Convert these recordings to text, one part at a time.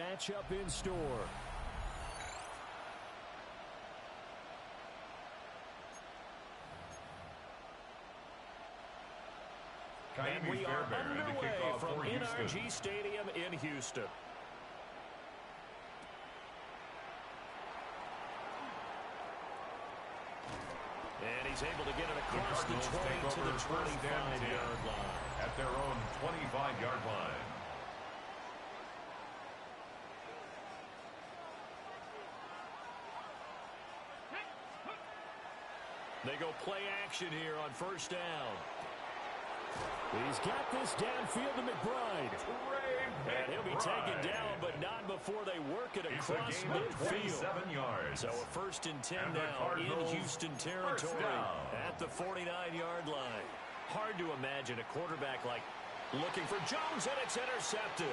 matchup in store. And we are underway from NRG Stadium in Houston. And he's able to get it across the 20 to the 25-yard line. At their own 25-yard line. They go play action here on first down. He's got this downfield to McBride. And he'll be taken down, but not before they work it across midfield. Yards. So a 1st and 10 now in Houston territory at the 49-yard line. Hard to imagine a quarterback like looking for Jones, and it's intercepted.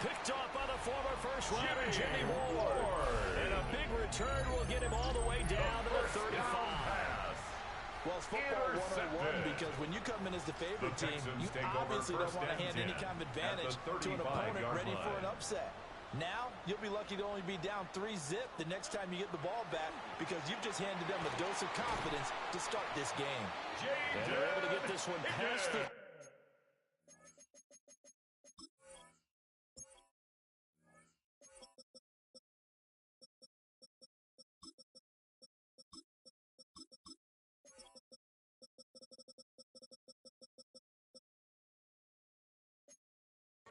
Picked off by the former first-rounder Jimmy Ward. And a big return will get him all the way down to the 35. Well, it's football 101 because when you come in as the favorite team, you obviously don't want to hand any kind of advantage to an opponent ready for an upset. Now, you'll be lucky to only be down 3-zip the next time you get the ball back because you've just handed them a dose of confidence to start this game. And they're able to get this one past the...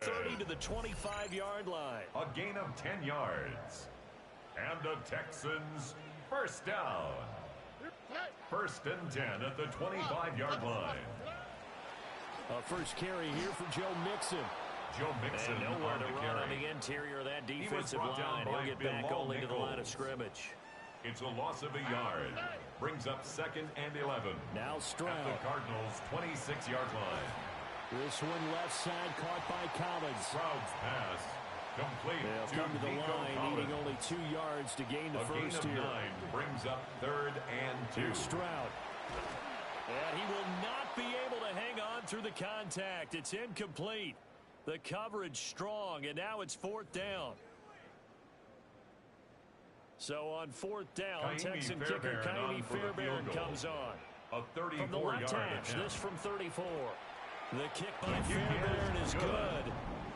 30 to the 25-yard line. A gain of 10 yards. And the Texans first down. 1st and 10 at the 25-yard line. A first carry here for Joe Mixon. Joe Mixon and nowhere to run carry. On the interior of that defensive line. He'll get back only to the line of scrimmage. It's a loss of a yard. Brings up 2nd and 11. Now Stroud. At the Cardinals' 26-yard line. This one left side caught by Collins. Stroud's pass complete. They'll come to the line, needing only 2 yards to gain the first here. A gain of 9 brings up 3rd and 2. Here's Stroud. And he will not be able to hang on through the contact. It's incomplete. The coverage strong, and now it's 4th down. So on 4th down, Texan kicker Ka'imi Fairbairn comes on. A 34-yard from the left hash, this from 34. The kick by Fairbairn is good.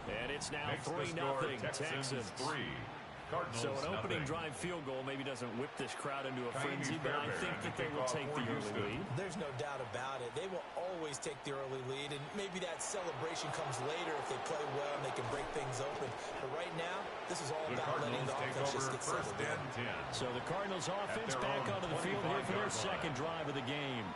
And it's now 3-0 Texans. 3. Cardinals so an opening drive field goal maybe doesn't whip this crowd into a frenzy, but I think that they will take the early lead. There's no doubt about it. They will always take the early lead, and maybe that celebration comes later if they play well and they can break things open. But right now, this is all about letting the offense just get settled in. So the Cardinals offense back onto the field here for their second drive of the game.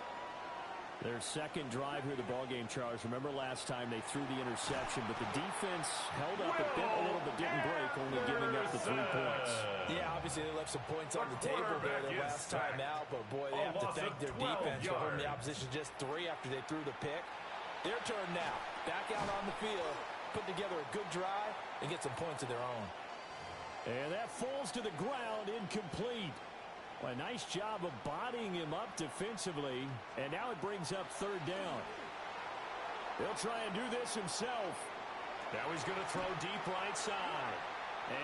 Their second drive here of the ballgame, Charles. Remember last time they threw the interception, but the defense held up a bit, a little, but didn't break, only giving up the 3 points. Yeah, obviously they left some points on the table there the last time out, but boy, they have to thank their defense for holding the opposition just 3 after they threw the pick. Their turn now. Back out on the field, put together a good drive, and get some points of their own. And that falls to the ground, incomplete. Well, a nice job of bodying him up defensively, and now it brings up 3rd down. He'll try and do this himself. Now he's going to throw deep right side.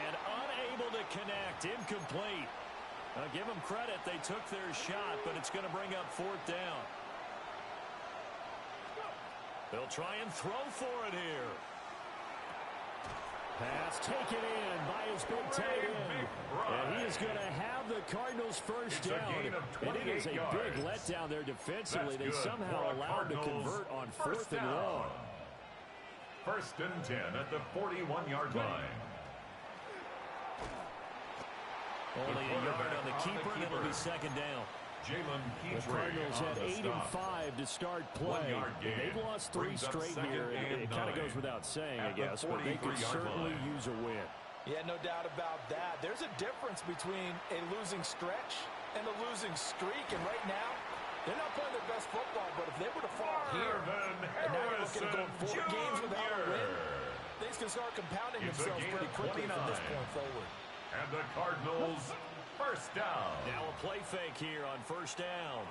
And unable to connect, incomplete. I'll give them credit, they took their shot, but it's going to bring up 4th down. They'll try and throw for it here. Pass taken in by his big tight end. And he is going to have the Cardinals first down. And it is a big letdown there defensively. They somehow allowed to convert on 4th and long. 1st and 10 at the 41-yard line. Only a yard on the keeper, and it'll be 2nd down. The Cardinals had 8 and 5 to start play. They've lost 3 straight here. It kind of goes without saying, I guess, but they could certainly use a win. Yeah, no doubt about that. There's a difference between a losing stretch and a losing streak, and right now, they're not playing their best football, but if they were to fall here, and now you're looking at going 4 games without a win, things can start compounding themselves pretty quickly from this point forward. And the Cardinals first down. Now a play fake here on 1st down.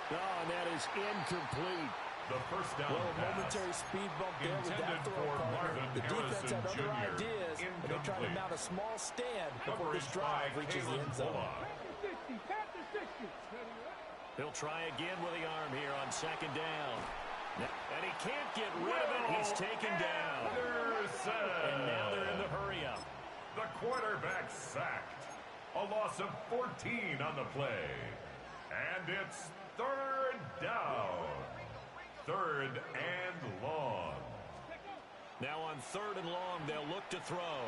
Oh, and that is incomplete. The first down momentary speed bump there with that throw partner. The defense had other ideas, and they tried to mount a small stand before this drive reaches the end zone. He'll try again with the arm here on second down. And he can't get rid of it. He's taken down. And now they're in the hurry-up. The quarterback sacked. A loss of 14 on the play. And it's third down. Third and long. Now on third and long, they'll look to throw.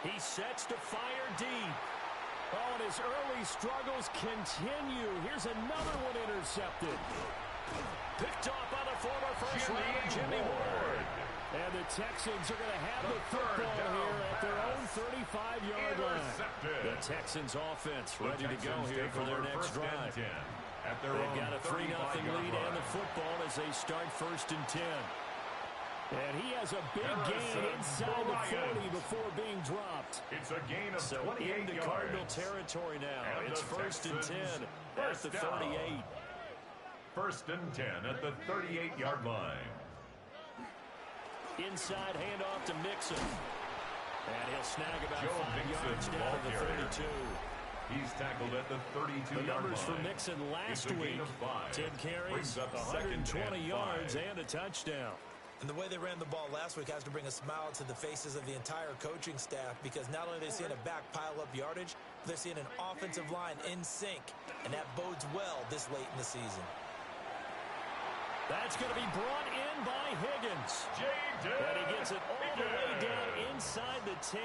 He sets to fire deep. Oh, and his early struggles continue. Here's another one intercepted. Picked off by the former first-rounder Jimmy Ward. And the Texans are going to have the football here at their own 35-yard line. The Texans offense ready to go here for their next drive. They've got a 3-0 lead and the football as they start first and 10. And he has a big gain inside the 40 before being dropped. It's a gain of 28 into yards. Cardinal territory now. And it's first and 10 at the 38. First and 10 at the 38-yard line. Inside handoff to Mixon. And he'll snag about Joe 5 yards down to the 32. He's tackled at the 32-yard line. The numbers for Mixon last week. 10 carries, 120 yards, and a touchdown. And the way they ran the ball last week has to bring a smile to the faces of the entire coaching staff, because not only are they seeing a back pile up yardage, they're seeing an offensive line in sync, and that bodes well this late in the season. That's going to be brought in by Higgins. And he gets it all the way down inside the 10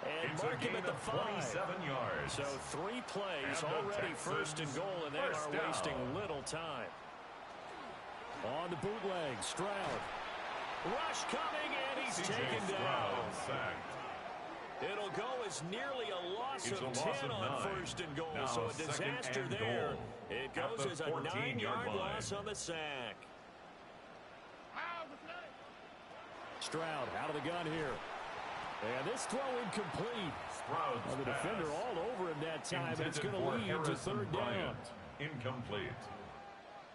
and mark him at the 5. 27 yards. So 3 plays already first and goal, and they are wasting little time. On the bootleg, Stroud. Rush coming, and he's taken down. It'll go as nearly a loss of 10 on first and goal. Now so a disaster there. It goes as a 9-yard loss on the sack. Stroud out of the gun here. And this throw incomplete. The defender all over him that time, but it's going to lead to third down. Incomplete.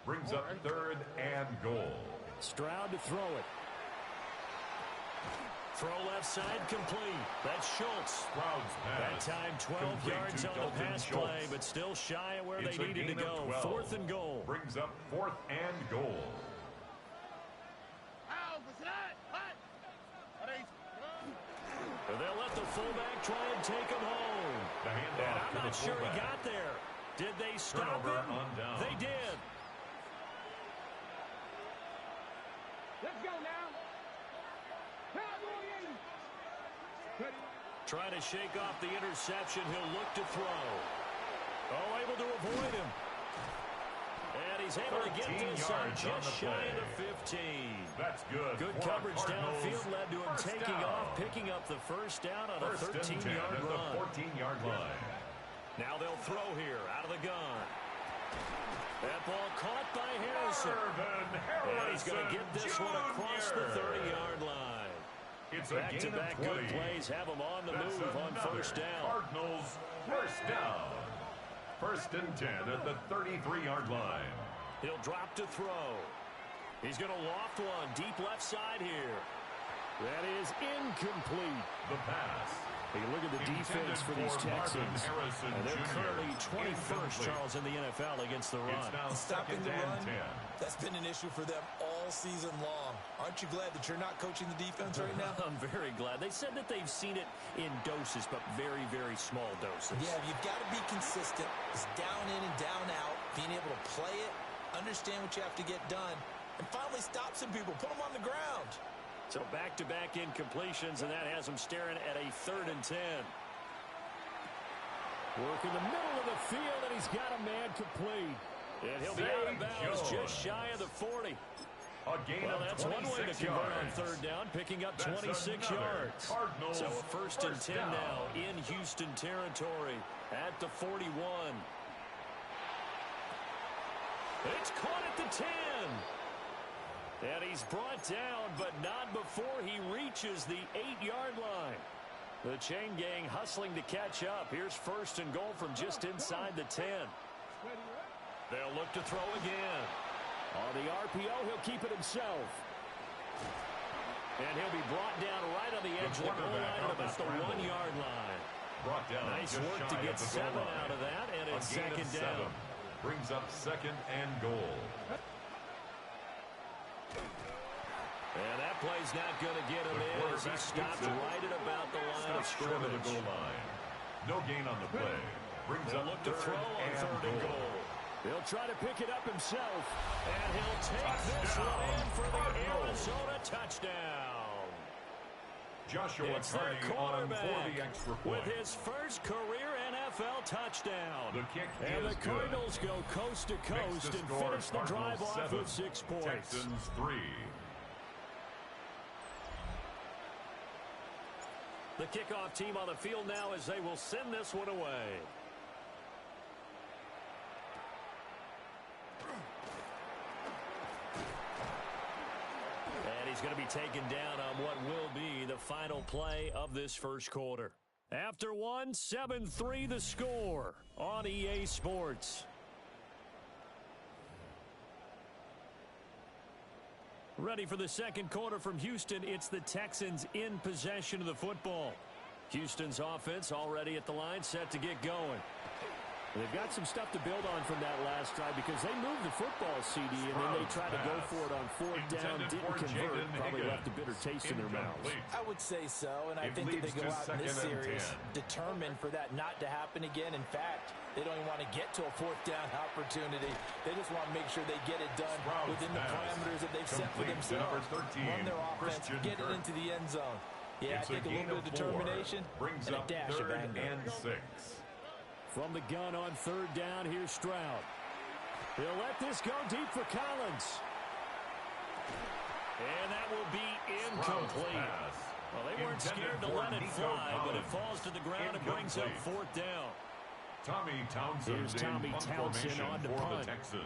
Brings up third and goal. Stroud to throw it. Throw left side complete. That's Schultz. That time 12 yards on the pass play, but still shy of where they needed to go. 4th and goal. Brings up 4th and goal. They'll let the fullback try and take him home. And I'm not sure he got there. Did they stop him? They did. Let's go now. Trying to shake off the interception. He'll look to throw. Oh, able to avoid him. And he's able to get this on just shy of the 15. That's good. Good coverage downfield led to him taking off, picking up the first down on a 13-yard run. 14-yard line. Now they'll throw here out of the gun. That ball caught by Harrison. And he's going to get this one across the 30-yard line. It's back-to-back good plays have him on the move on first down. Cardinals first down. First and 10 at the 33-yard line. He'll drop to throw. He's going to loft one deep left side here. That is incomplete. The pass. Hey, look at the defense for these Texans. And they're currently 21st, Charles, in the NFL against the run. Stopping the run, that's been an issue for them all season long. Aren't you glad that you're not coaching the defense right now? I'm very glad. They said that they've seen it in doses, but very, very small doses. Yeah, you've got to be consistent. It's down in and down out, being able to play it, understand what you have to get done, and finally stop some people, put them on the ground. So back-to-back incompletions, and that has him staring at a 3rd and 10. Work in the middle of the field, and he's got a man complete. And he'll be out of bounds just shy of the 40. Well, that's one way to convert on 3rd down, picking up 26 yards. So a 1st and 10 now in Houston territory at the 41. It's caught at the 10. And he's brought down, but not before he reaches the 8-yard line. The chain gang hustling to catch up. Here's 1st and goal from just inside the 10. They'll look to throw again. On the RPO, he'll keep it himself. And he'll be brought down right on the edge of the goal line at about the 1-yard line. Brought down nice work to get 7 out of that, and it's second down. Brings up 2nd and goal. And that play's not going to get him in as he stops right at about the line of scrimmage. The goal line. No gain on the play. Brings up look to throw on 3rd and goal. He'll try to pick it up himself, and he'll take this one in for the Arizona touchdown. Joshua Carney on for the extra point. With his first career NFL touchdown. The kick and is the Cardinals go coast to coast and finish the drive off with 6 points. Texans 3. The kickoff team on the field now as they will send this one away. And he's going to be taken down on what will be the final play of this first quarter. After 1, 7-3 the score on EA Sports. Ready for the second quarter from Houston. It's the Texans in possession of the football. Houston's offense already at the line, set to get going. They've got some stuff to build on from that last drive because they moved the football, CD, and then they tried to go for it on 4th down, didn't convert, probably left a bitter taste in their mouths. I would say so, and I think that they go out in this series determined for that not to happen again. In fact, they don't even want to get to a 4th down opportunity. They just want to make sure they get it done within the parameters that they've set for themselves. Run their offense, get it into the end zone. Yeah, I think a little bit of determination and a dash of anger. And 6. From the gun on 3rd down, here's Stroud. He'll let this go deep for Collins. And that will be incomplete. Well, they weren't scared to let it fly, but it falls to the ground and brings up 4th down. Tommy Townsend. Here's Tommy Townsend on to punt. Texans.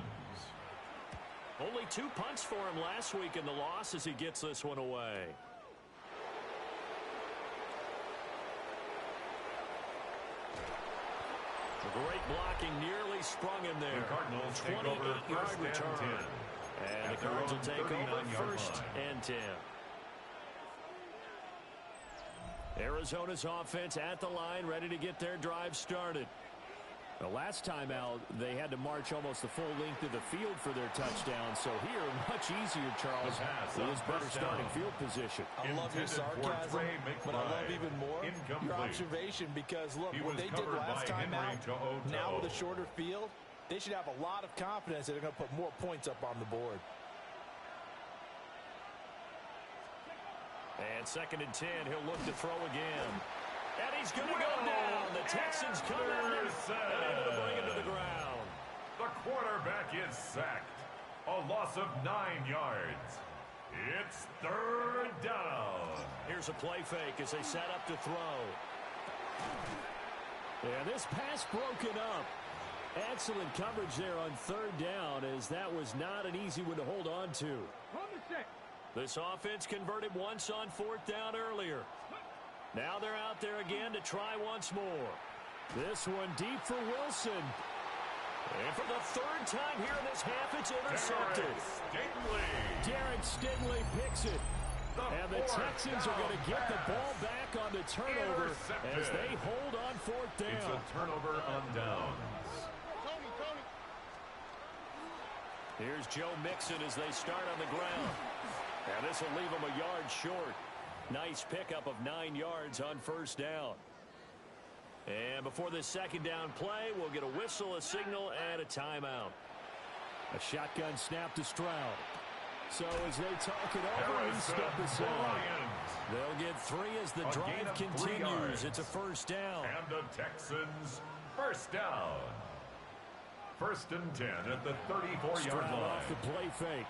Only 2 punts for him last week in the loss as he gets this one away. Great blocking, nearly sprung him there. The Cardinals 28-yard return. And the Cards will take over 1st and 10. Arizona's offense at the line, ready to get their drive started. The last time out, they had to march almost the full length of the field for their touchdown. So here, much easier, Charles, with his better starting field position. I love your sarcasm, but I love even more your observation because, look, what they did last time out, now with a shorter field, they should have a lot of confidence that they're going to put more points up on the board. And 2nd and 10, he'll look to throw again. And he's going to go down. The Texans come in and able to bring him to the ground. The quarterback is sacked. A loss of 9 yards. It's 3rd down. Here's a play fake as they set up to throw. And this pass broken up. Excellent coverage there on 3rd down as that was not an easy one to hold on to. This offense converted once on 4th down earlier. Now they're out there again to try once more. This one deep for Wilson. And for the 3rd time here in this half, it's intercepted. Derek Stingley picks it. And the Texans are going to get the ball back on the turnover as they hold on 4th down. It's a turnover on downs. Here's Joe Mixon as they start on the ground. And this will leave them a yard short. Nice pickup of 9 yards on 1st down. And before this 2nd down play, we'll get a whistle, a signal, and a timeout. A shotgun snap to Stroud. So as they talk it over, he step aside. They'll get 3 as the drive continues. It's a 1st down. And the Texans 1st down. 1st and 10 at the 34-yard line. Off the play fake.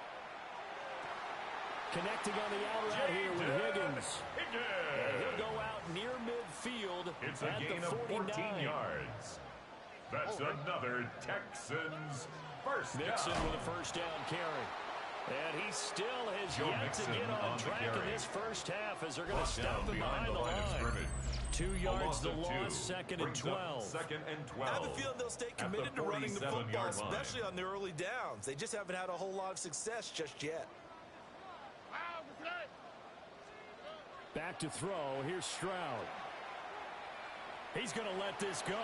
Connecting on the out right here with Higgins. And he'll go out near midfield. It's a gain of 14 yards. That's another Texans 1st down. Mixon with a 1st down carry. And he still has yet to get on track in this 1st half as they're going to stop him behind the line. 2 yards the loss, second and 12. Second and 12. I have a feeling they'll stay committed to running the football, especially on the early downs. They just haven't had a whole lot of success just yet. Back to throw. Here's Stroud. He's going to let this go.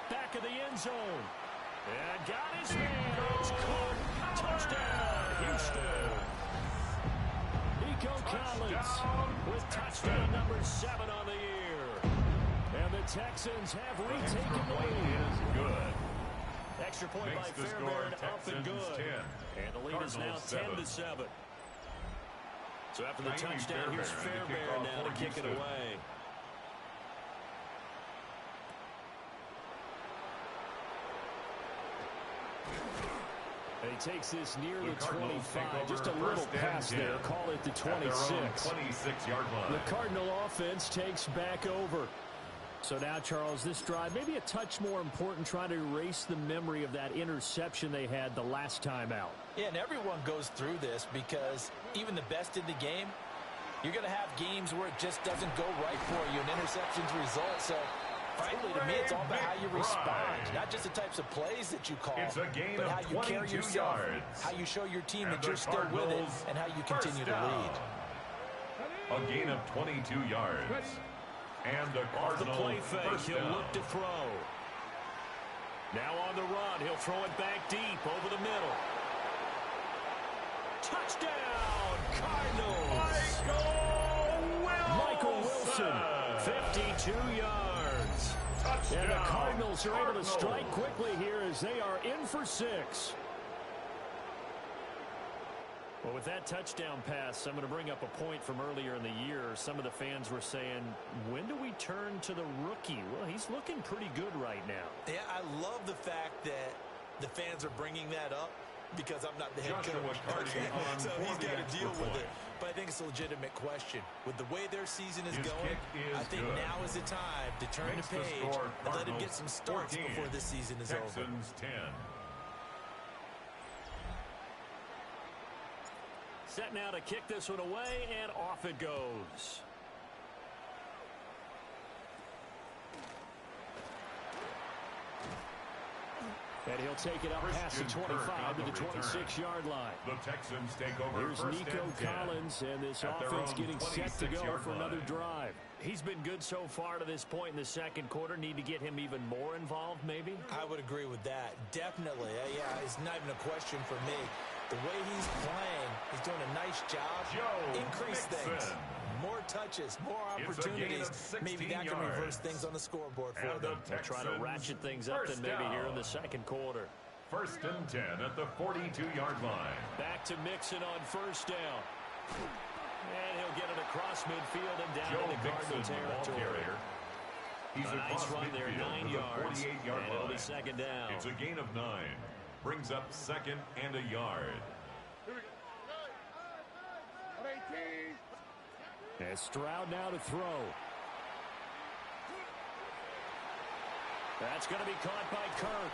Back of the end zone. And got his man. It's caught. Touchdown, Houston. Nico Collins with touchdown number 7 on the year. And the Texans have retaken the lead. Good. Extra point by Fairbairn, up and good. And the lead is now 10-7. So after the touchdown, here's Fairbairn now to kick it away. And he takes this near the 25. Just a little pass there. Call it the 26. 26-yard line. The Cardinal offense takes back over. So now, Charles, this drive maybe a touch more important, trying to erase the memory of that interception they had the last time out. Yeah, and everyone goes through this because even the best in the game, you're going to have games where it just doesn't go right for you, and interceptions result. So, frankly, to me, it's all about how you respond, not just the types of plays that you call, but how you carry yourself, how you show your team that you're still with it, and how you continue to lead. A gain of 22 yards. And the Cardinal play fake, he'll down. look to throw. Now on the run, he'll throw it back deep over the middle. Touchdown, Cardinals! Michael Wilson, 52 yards. Touchdown, and the Cardinals are able to strike quickly here as they are in for 6. Well, with that touchdown pass, I'm going to bring up a point from earlier in the year. Some of the fans were saying, when do we turn to the rookie? Well, he's looking pretty good right now. Yeah, I love the fact that the fans are bringing that up because I'm not the head coach. So he's got to deal with it. But I think it's a legitimate question. With the way their season is going, I think now is the time to turn the page and let him get some starts before this season is over. Texans 10. Set now to kick this one away, and off it goes. And he'll take it up past the 25 to the 26-yard line. The Texans take over. Here's Nico Collins, and this offense getting set to go for another drive. He's been good so far to this point in the second quarter. Need to get him even more involved, maybe? I would agree with that. Definitely. Yeah, it's not even a question for me. The way he's playing, he's doing a nice job. Increase things. More touches, more opportunities. Maybe that can reverse things on the scoreboard for them. They'll try to ratchet things up then maybe here in the second quarter. 1st and 10 at the 42-yard line. Back to Mixon on first down. And he'll get it across midfield and down into Cardinal territory. He's a nice run there, 9 yards. 48-yard and it'll be second down. It's a gain of 9. Brings up 2nd and a yard. And Stroud now to throw. That's going to be caught by Kirk.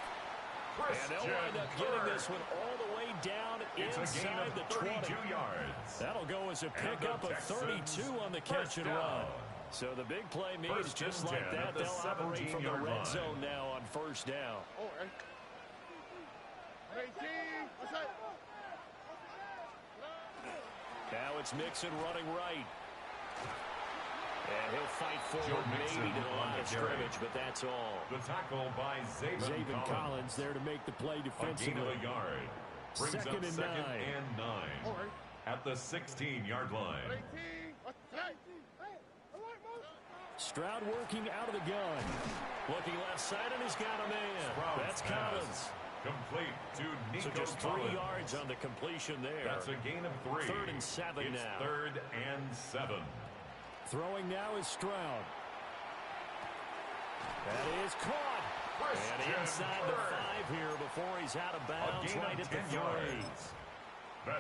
And they'll wind up getting this one all the way down inside the 20. Yards. That'll go as a pickup of 32 on the catch and run. So the big play means just like that, they'll operate from the red zone now on first down. Now it's Mixon running right. And he'll fight forward maybe to the line of scrimmage, but that's all. The tackle by Zaven Collins there to make the play defensively. A gain of a yard. Brings Second up and 2nd and 9. At the 16-yard line. Stroud working out of the gun. Looking left side, and he's got a man. That's Collins. Complete to Nico So just 3 Collins. yards on the completion there. That's a gain of 3. 3rd and 7 it's now. 3rd and 7. Throwing now is Stroud. That is caught. And inside the 5 here before he's out of bounds right at the 3.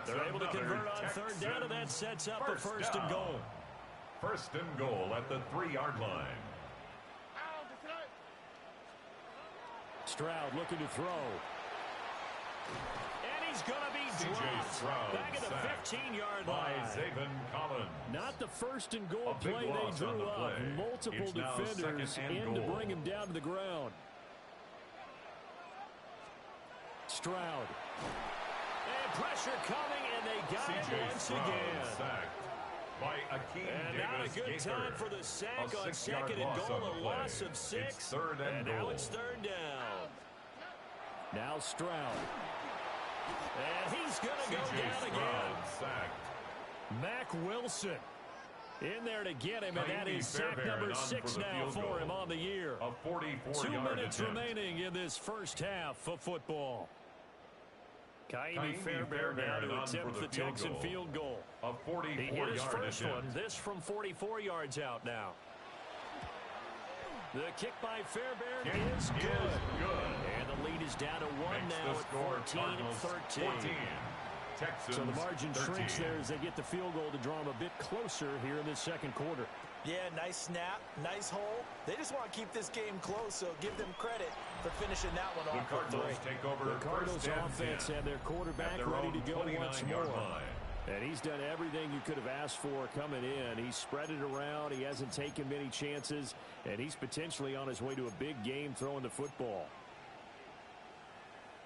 They're able to convert on 3rd down, and that sets up a first and goal. 1st and goal at the 3-yard line. Stroud looking to throw. And he's going to be dropped back at the 15-yard line. Zaven Collins. Not the first and goal play they drew up. Multiple defenders in to bring him down to the ground. Stroud. And pressure coming, and they got it once again. Sacked by Akeem And Davis not a good Gaither. time for the sack on second and goal, a loss of 6. It's third and now goal. it's third down. Now Stroud. And he's going to go down again. Sacked. Mac Wilson in there to get him, and that is sack number 6 now for him on the year. A 44-yard 2 minutes attempt. remaining in this first half of football. Kaimi Fairbairn now to attempt the Texan field goal. A He hit his 44-yard first attempt. one. This from 44 yards out now. The kick by Fairbairn is good. And the lead is down to 1 Makes now the at score 14-13. 14. Texans So the margin 13. shrinks there as they get the field goal to draw them a bit closer here in this second quarter. Yeah, nice snap, nice hole. They just want to keep this game close, so give them credit for finishing that one The off. Cardinals take over The Cardinals first and offense 10 and their quarterback at their ready own to go once 29-yard more. line. And he's done everything you could have asked for coming in. He's spread it around. He hasn't taken many chances. And he's potentially on his way to a big game throwing the football.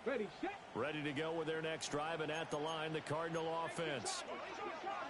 Ready, set. Ready to go with their next drive, and at the line, the Cardinal offense.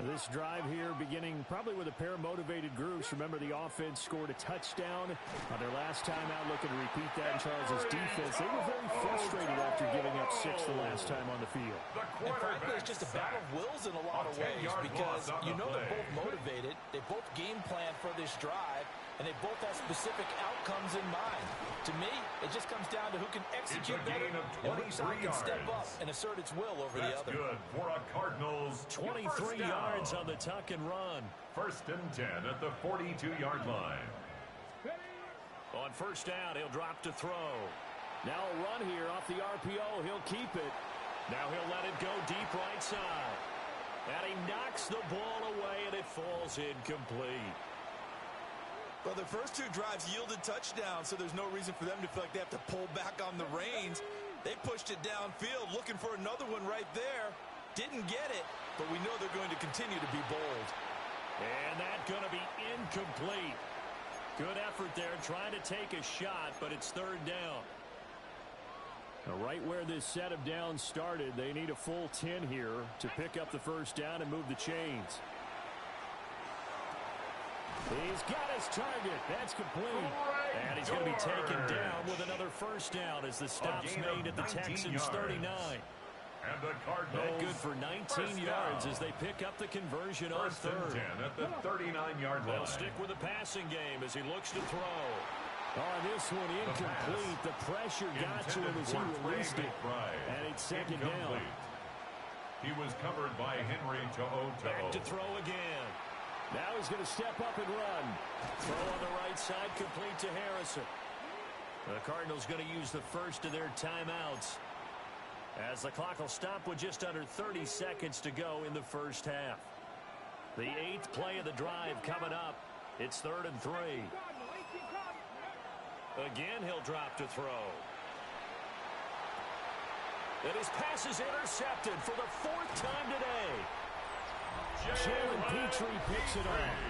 This drive here beginning probably with a pair of motivated groups. Remember, the offense scored a touchdown on their last time out, looking to repeat that in Charles's defense. They were very frustrated after giving up 6 the last time on the field. And frankly, it's just a battle of wills in a lot of ways because you know they're both motivated. They both game plan for this drive, and they both have specific outcomes in mind. To me, it just comes down to who can execute better and which side can step up and assert its will over the other. That's good for a Cardinals 23 yards on the tuck and run. First and 10 at the 42-yard line. On first down, he'll drop to throw. Now a run here off the RPO. He'll keep it. Now he'll let it go deep right side. And he knocks the ball away, and it falls incomplete. Well, their first 2 drives yielded touchdowns, so there's no reason for them to feel like they have to pull back on the reins. They pushed it downfield, looking for another one right there. Didn't get it, but we know they're going to continue to be bold. And that's going to be incomplete. Good effort there, trying to take a shot, but it's third down. Now, right where this set of downs started, they need a full 10 here to pick up the first down and move the chains. He's got his target. That's complete. And he's going to be taken down with another first down as the stop's made at the Texans' 39. And the Cardinals That good for 19 yards as they pick up the conversion on first and third. 10 at the 39-yard line. They'll stick with the passing game as he looks to throw. Oh, this one incomplete. The pressure got to him as he released it. And it's second down. He was covered by Henry To'o. Back to throw again. Now he's going to step up and run. Throw on the right side, complete to Harrison. The Cardinals going to use the first of their timeouts as the clock will stop with just under 30 seconds to go in the first half. The 8th play of the drive coming up. It's 3rd and 3. Again, he'll drop to throw. And his pass is intercepted for the 4th time today. Jalen Petrie picks it off.